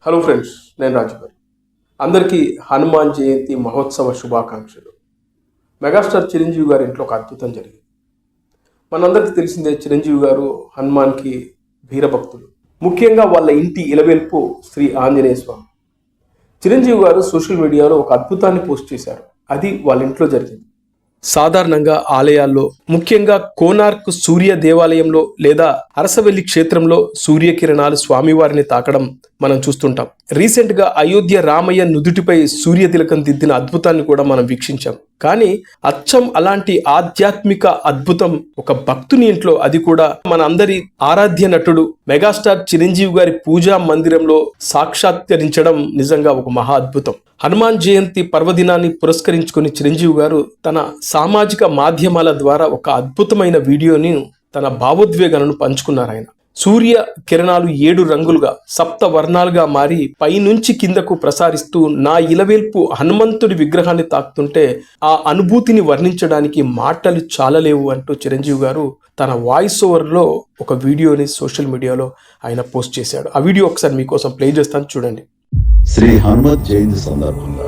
Hello friends, నేను రాజు గారు. అందరికీ హనుమాన్ జయంతి మహోత్సవ శుభాకాంక్షలు. మెగాస్టార్ చిరంజీవి గారి ఇంట్లో ఒక అద్భుతం జరిగింది. మనందరికీ తెలిసిందే, చిరంజీవి గారు హనుమాన్కి వీరభక్తులు. ముఖ్యంగా వాళ్ళ ఇంటి ఇలవేల్పు శ్రీ ఆంజనేయ స్వామి. చిరంజీవి గారు సోషల్ మీడియాలో ఒక అద్భుతాన్ని పోస్ట్ చేశారు. అది వాళ్ళ ఇంట్లో జరిగింది. సాధారణంగా ఆలయాల్లో, ముఖ్యంగా కోనార్క్ సూర్య దేవాలయంలో లేదా అరసవెల్లి క్షేత్రంలో సూర్యకిరణాలు స్వామివారిని తాకడం మనం చూస్తుంటాం. రీసెంట్ గా అయోధ్య రామయ్య నుదుటిపై సూర్య తిలకం దిద్దిన అద్భుతాన్ని కూడా మనం వీక్షించాం. కానీ అచ్చం అలాంటి ఆధ్యాత్మిక అద్భుతం ఒక భక్తుని ఇంట్లో, అది కూడా మన అందరి ఆరాధ్య నటుడు మెగాస్టార్ చిరంజీవి గారి పూజా మందిరంలో సాక్షాత్కరించడం నిజంగా ఒక మహా అద్భుతం. హనుమాన్ జయంతి పర్వదినాన్ని పురస్కరించుకుని చిరంజీవి గారు తన సామాజిక మాధ్యమాల ద్వారా ఒక అద్భుతమైన వీడియోని, తన భావోద్వేగాలను పంచుకున్నారు. ఆయన సూర్య కిరణాలు 7 రంగులుగా, 7 వర్ణాలుగా మారి పైనుంచి కిందకు ప్రసారిస్తూ నా ఇలవేల్పు హనుమంతుడి విగ్రహాన్ని తాకుతుంటే ఆ అనుభూతిని వర్ణించడానికి మాటలు చాలలేవు అంటూ చిరంజీవి గారు తన వాయిస్ ఓవర్లో ఒక వీడియోని సోషల్ మీడియాలో ఆయన పోస్ట్ చేశాడు. ఆ వీడియో ఒకసారి మీకోసం ప్లే చేస్తాను, చూడండి. శ్రీ హనుమత్ జయంతి సందర్భంగా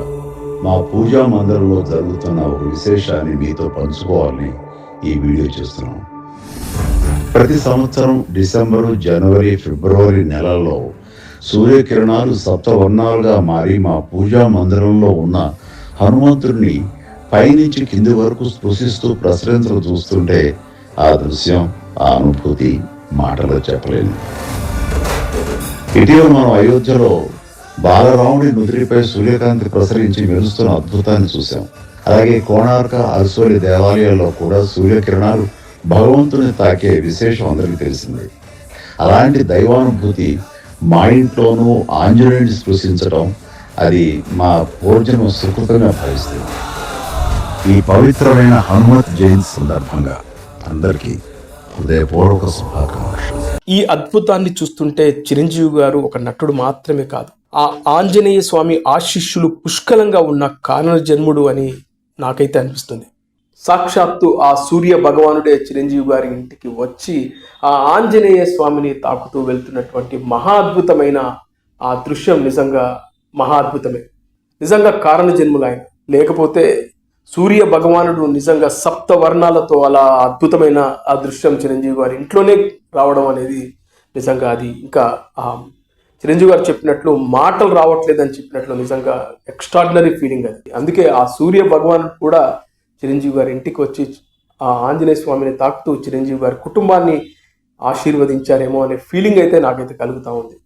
మా పూజా మందిరంలో జరుగుతున్న ఒక విశేషాన్ని మీతో పంచుకోవాలని ఈ వీడియో చేస్తున్నాం. ప్రతి సంవత్సరం డిసెంబరు, జనవరి, ఫిబ్రవరి నెలల్లో సూర్యకిరణాలు 7 వర్ణాలుగా మారి మా పూజా మందిరంలో ఉన్న హనుమంతుడిని పైనుంచి కింది వరకు స్పృశిస్తూ ప్రసరించడం చూస్తుంటే ఆ దృశ్యం, ఆ అనుభూతి మాటలో చెప్పలేను. ఇటీవల మనం అయోధ్యలో బాలరాముడి నుదిరిపై సూర్యకాంతి ప్రసరించి మెరుస్తున్న అద్భుతాన్ని చూశాం. అలాగే కోణార్క, అరసోలి దేవాలయాల్లో కూడా సూర్యకిరణాలు భగవంతుని తాకే విశేషం అందరికీ తెలిసింది. అలాంటి దైవానుభూతి మా ఇంట్లోనూ ఆంజనేయుడిని స్పృశించడం, అది మా పూర్వజన్మ సుకృతంగా భావిస్తుంది. ఈ పవిత్రమైన హనుమత్ జయంతి సందర్భంగా అందరికీ హృదయపూర్వక శుభాకాంక్షలు. ఈ అద్భుతాన్ని చూస్తుంటే చిరంజీవి గారు ఒక నటుడు మాత్రమే కాదు, ఆ ఆంజనేయ స్వామి ఆశిష్యులు పుష్కలంగా ఉన్న కారణ జన్ముడు అని నాకైతే అనిపిస్తుంది. సాక్షాత్తు ఆ సూర్య భగవానుడే చిరంజీవి గారి ఇంటికి వచ్చి ఆ ఆంజనేయ స్వామిని తాకుతూ వెళ్తున్నటువంటి మహా అద్భుతమైన ఆ దృశ్యం నిజంగా మహా అద్భుతమే. నిజంగా కారణ జన్ములు ఆయన. లేకపోతే సూర్య భగవానుడు నిజంగా 7 వర్ణాలతో అలా అద్భుతమైన ఆ దృశ్యం చిరంజీవి గారి ఇంట్లోనే రావడం అనేది నిజంగా అది ఇంకా చిరంజీవి గారు చెప్పినట్లు మాటలు రావట్లేదని చెప్పినట్లు నిజంగా ఎక్స్ట్రాడినరీ ఫీలింగ్ అది. అందుకే ఆ సూర్య భగవానుడు కూడా చిరంజీవి గారి ఇంటికి వచ్చి ఆ ఆంజనేయ స్వామిని తాకుతూ చిరంజీవి గారి కుటుంబాన్ని ఆశీర్వదించారేమో అనే ఫీలింగ్ అయితే నాకైతే కలుగుతూ ఉంది.